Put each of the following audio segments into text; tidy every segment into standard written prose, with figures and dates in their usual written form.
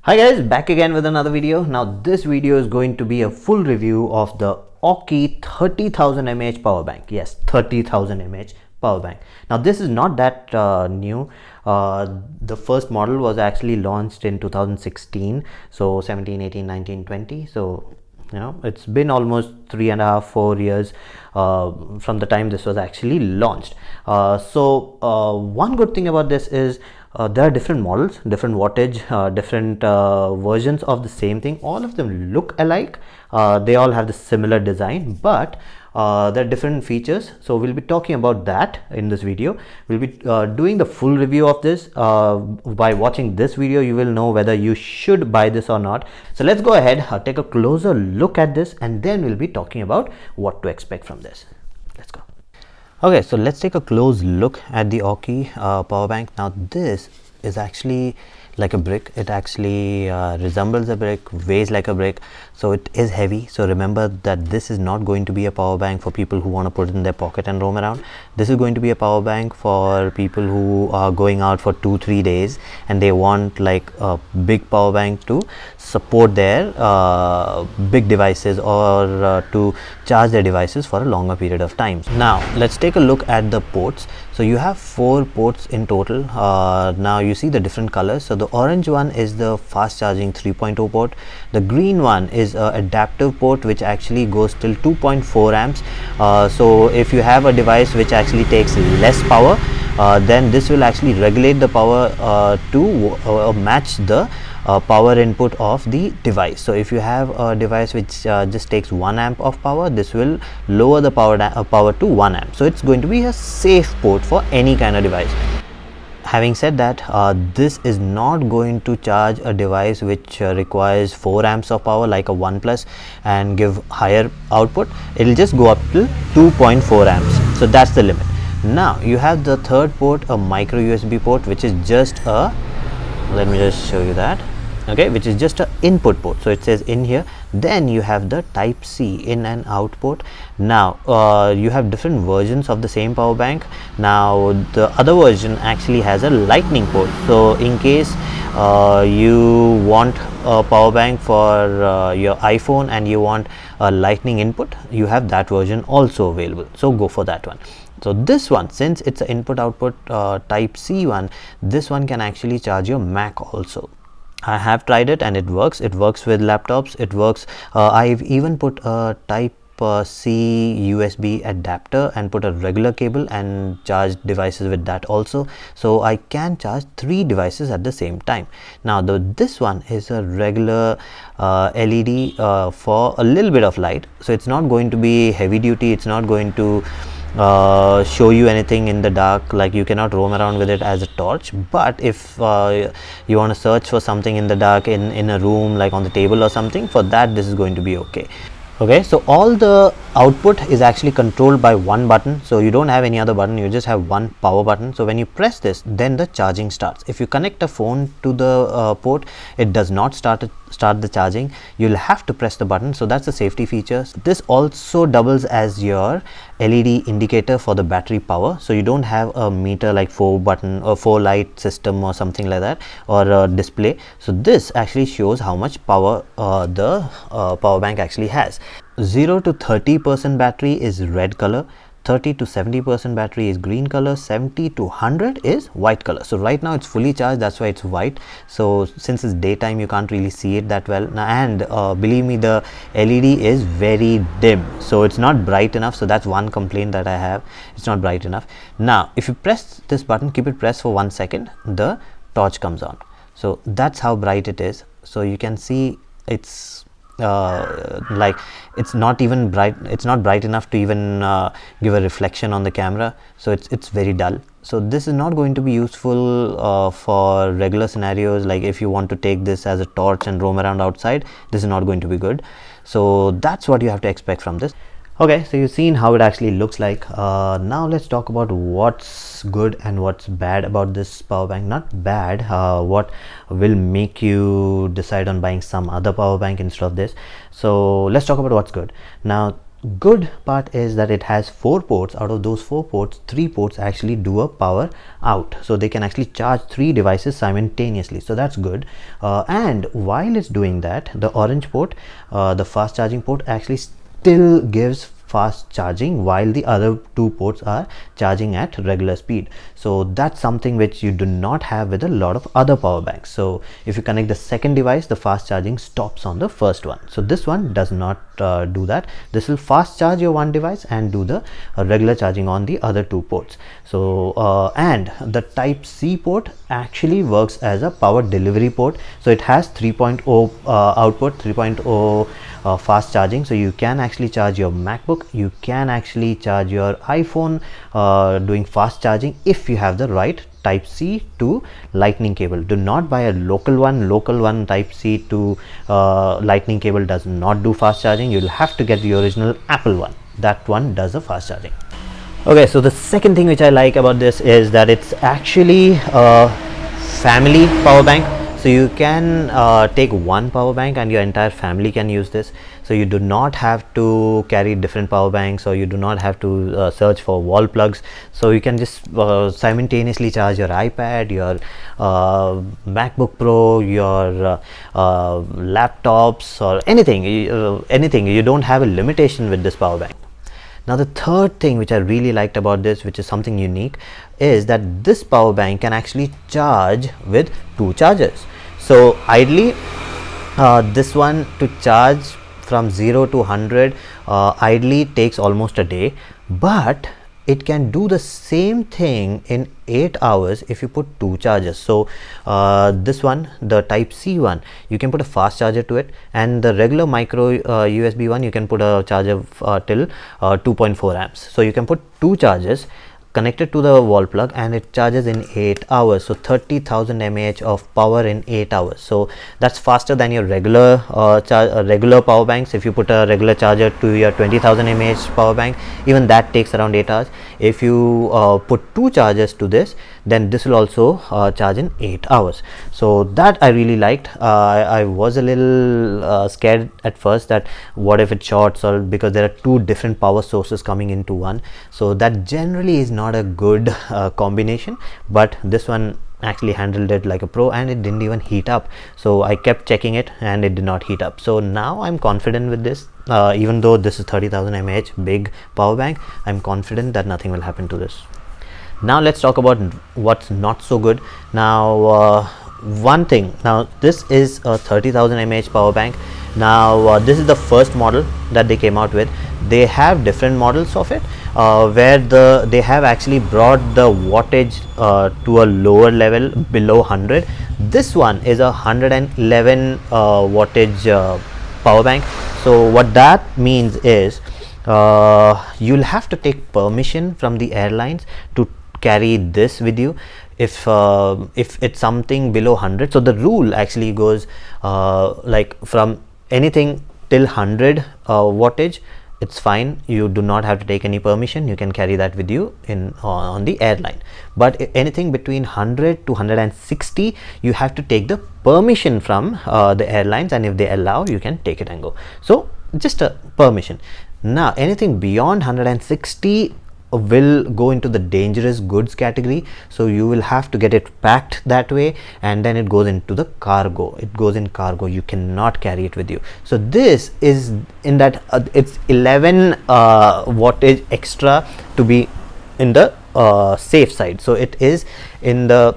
Hi guys, back again with another video. Now this video is going to be a full review of the AUKEY 30000mAh power bank. Yes, 30000mAh power bank. Now this is not that new. The first model was actually launched in 2016, so 17, 18, 19, 20. So it's been almost 3.5-4 years from the time this was actually launched. One good thing about this is there are different models, different wattage, different versions of the same thing. All of them look alike. They all have the similar design, but there are different features. So we'll be talking about that in this video. We'll be doing the full review of this. By watching this video, you will know whether you should buy this or not. So let's go ahead, take a closer look at this, and then we'll be talking about what to expect from this. Let's go. Okay, so let's take a close look at the AUKEY power bank. Now this is actually like a brick. It actually resembles a brick, weighs like a brick, so it is heavy. So remember that this is not going to be a power bank for people who want to put it in their pocket and roam around. This is going to be a power bank for people who are going out for 2-3 days and they want like a big power bank to support their big devices or to charge their devices for a longer period of time. Now let's take a look at the ports. So you have 4 ports in total. Now you see the different colors. So the orange one is the fast charging 3.0 port. The green one is a adaptive port which actually goes till 2.4 amps. So if you have a device which actually takes less power, then this will actually regulate the power to match the power input of the device. So if you have a device which just takes 1 amp of power, this will lower the power to 1 amp. So it's going to be a safe port for any kind of device. Having said that, this is not going to charge a device which requires 4 amps of power like a OnePlus and give higher output. It will just go up to 2.4 amps. So that's the limit. Now you have the third port, a micro USB port, which is just a, let me just show you that. Okay, which is just a input port. So it says in here. Then you have the type C, in and out port. Now you have different versions of the same power bank. Now the other version actually has a lightning port. So in case you want a power bank for your iPhone and you want a lightning input, you have that version also available. So go for that one. So this one, since it's an input output type C one, this one can actually charge your Mac also. I have tried it and it works. It works with laptops. It works. I've even put a type C USB adapter and put a regular cable and charge devices with that also. So I can charge 3 devices at the same time. Now this one is a regular LED for a little bit of light. So it's not going to be heavy duty. It's not going to show you anything in the dark, like you cannot roam around with it as a torch. But if you want to search for something in the dark in a room, like on the table or something, for that this is going to be okay. Okay, so all the output is actually controlled by one button. So you don't have any other button, you just have one power button. So when you press this, then the charging starts. If you connect a phone to the port, it does not start the charging. You'll have to press the button. So that's a safety feature. This also doubles as your LED indicator for the battery power. So you don't have a meter like 4 button or 4 light system or something like that, or a display. So this actually shows how much power the power bank actually has. 0 to 30% battery is red color, 30 to 70% battery is green color, 70 to 100 is white color. So right now it's fully charged, that's why it's white. So since it's daytime, you can't really see it that well. Now, and believe me, the LED is very dim, so it's not bright enough. So that's one complaint that I have, it's not bright enough. Now if you press this button, keep it pressed for 1 second, the torch comes on. So that's how bright it is. So you can see it's like it's not even bright, it's not bright enough to even give a reflection on the camera. So it's very dull. So this is not going to be useful for regular scenarios, like if you want to take this as a torch and roam around outside, this is not going to be good. So that's what you have to expect from this. Okay, so you've seen how it actually looks like. Now let's talk about what's good and what's bad about this power bank. Not bad, what will make you decide on buying some other power bank instead of this. So let's talk about what's good. Now good part is that it has 4 ports. Out of those 4 ports, 3 ports actually do a power out, so they can actually charge 3 devices simultaneously, so that's good. And while it's doing that, the orange port, the fast charging port, actually still gives fast charging while the other 2 ports are charging at regular speed. So that's something which you do not have with a lot of other power banks. So if you connect the second device, the fast charging stops on the first one. So this one does not do that. This will fast charge your one device and do the regular charging on the other 2 ports. So and the type C port actually works as a power delivery port. So it has 3.0 output, 3.0 fast charging, so you can actually charge your MacBook, you can actually charge your iPhone doing fast charging if you have the right type C to lightning cable. Do not buy a local one. Type C to lightning cable does not do fast charging. You'll have to get the original Apple one. That one does a fast charging. Okay, so the second thing which I like about this is that it's actually a family power bank. So you can take one power bank and your entire family can use this. So you do not have to carry different power banks, or you do not have to search for wall plugs. So you can just simultaneously charge your iPad, your MacBook Pro, your laptops, or anything. You don't have a limitation with this power bank. Now the third thing which I really liked about this, which is something unique, is that this power bank can actually charge with 2 chargers. So ideally, this one to charge from 0 to 100 ideally takes almost a day, but it can do the same thing in 8 hours if you put 2 chargers. So this one, the type C one, you can put a fast charger to it, and the regular micro USB one, you can put a charger till 2.4 amps. So you can put 2 chargers connected to the wall plug, and it charges in 8 hours. So 30,000 mAh of power in 8 hours. So that's faster than your regular regular power banks. If you put a regular charger to your 20,000 mAh power bank, even that takes around 8 hours. If you put 2 chargers to this, then this will also charge in 8 hours. So that I really liked. I was a little scared at first that what if it shorts, or because there are 2 different power sources coming into one. So that generally is not a good combination, but this one actually handled it like a pro, and it didn't even heat up. So I kept checking it and it did not heat up. So now I'm confident with this. Even though this is 30,000 mAh big power bank, I'm confident that nothing will happen to this. Now let's talk about what's not so good. Now one thing, now this is a 30,000 mAh power bank. Now this is the first model that they came out with. They have different models of it, where they have actually brought the wattage to a lower level, below 100. This one is a 111 wattage power bank. So what that means is you'll have to take permission from the airlines to carry this with you if it's something below 100. So the rule actually goes like from anything till 100 wattage, it's fine. You do not have to take any permission. You can carry that with you on the airline. But anything between 100 to 160, you have to take the permission from the airlines, and if they allow, you can take it and go. So just a permission. Now anything beyond 160 will go into the dangerous goods category. So you will have to get it packed that way, and then it goes into the cargo. It goes in cargo. You cannot carry it with you. So this is in that it's 11 wattage extra to be in the safe side. So it is in the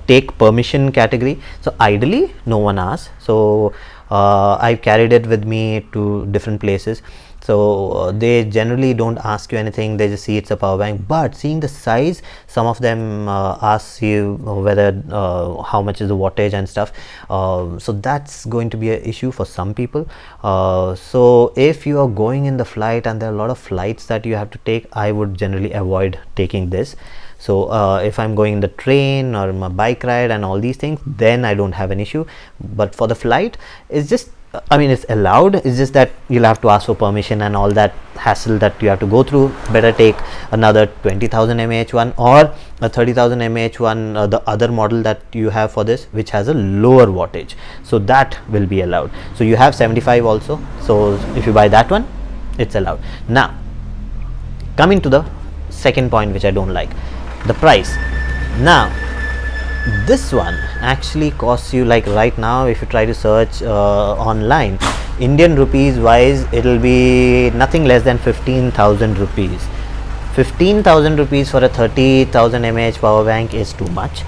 take permission category. So ideally no one asks. So I carried it with me to different places. So they generally don't ask you anything, they just see it's a power bank. But seeing the size, some of them ask you whether how much is the wattage and stuff. So that's going to be an issue for some people. So if you are going in the flight and there are a lot of flights that you have to take, I would generally avoid taking this. So if I'm going in the train or my bike ride and all these things, then I don't have an issue. But for the flight, it's just, I mean, it's allowed. It's just that you'll have to ask for permission and all that hassle that you have to go through. Better take another 20,000 mAh one or a 30,000 mAh one, the other model that you have for this, which has a lower wattage. So that will be allowed. So you have 75 also. So if you buy that one, it's allowed. Now coming to the second point which I don't like, the price. Now this one actually costs you, like right now if you try to search online, Indian rupees wise, it'll be nothing less than 15,000 rupees. 15,000 rupees for a 30,000 mAh power bank is too much.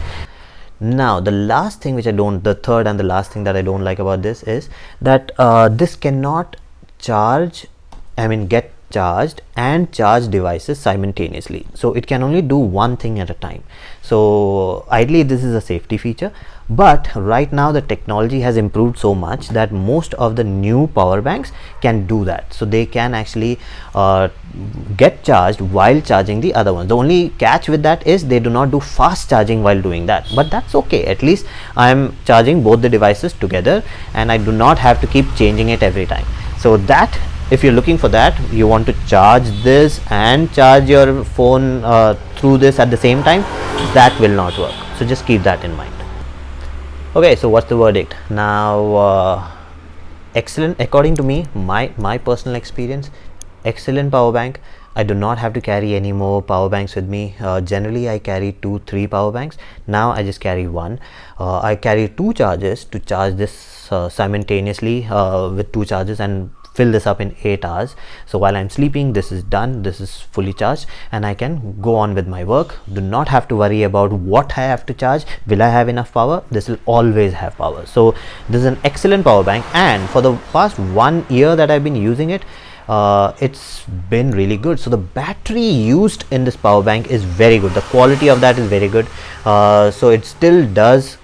Now the last thing which the third and the last thing that I don't like about this is that this cannot get charged and charge devices simultaneously. So it can only do one thing at a time. So ideally this is a safety feature, but right now the technology has improved so much that most of the new power banks can do that. So they can actually get charged while charging the other one. The only catch with that is they do not do fast charging while doing that, but that's okay. At least I am charging both the devices together and I do not have to keep changing it every time. So that, if you're looking for that, you want to charge this and charge your phone through this at the same time, that will not work. So just keep that in mind. Okay, so what's the verdict now? Excellent, according to me, my personal experience, excellent power bank. I do not have to carry any more power banks with me. Generally I carry 2-3 power banks. Now I just carry one. I carry 2 chargers to charge this simultaneously with 2 chargers and fill this up in 8 hours. So while I'm sleeping, this is done, this is fully charged, and I can go on with my work. Do not have to worry about what I have to charge. Will I have enough power? This will always have power. So this is an excellent power bank, and for the past 1 year that I've been using it, it's been really good. So the battery used in this power bank is very good. The quality of that is very good. So it still does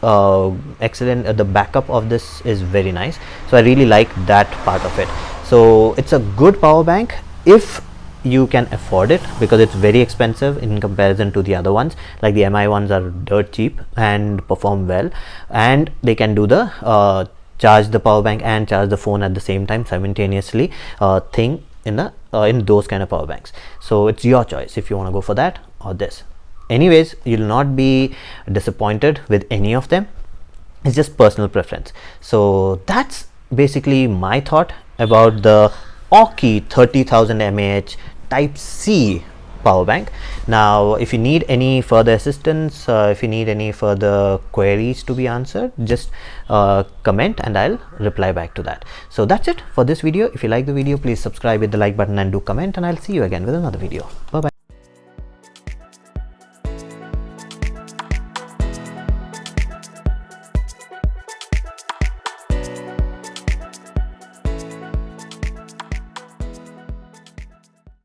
excellent. The backup of this is very nice. So I really like that part of it. So it's a good power bank if you can afford it, because it's very expensive in comparison to the other ones. Like the MI ones are dirt cheap and perform well, and they can do the charge the power bank and charge the phone at the same time simultaneously thing in those kind of power banks. So it's your choice if you want to go for that or this. Anyways, you'll not be disappointed with any of them. It's just personal preference. So that's basically my thought about the AUKEY 30000 mAh Type C power bank. Now if you need any further assistance, if you need any further queries to be answered, just comment and I'll reply back to that. So that's it for this video. If you like the video, please subscribe, hit the like button and do comment, and I'll see you again with another video. Bye bye.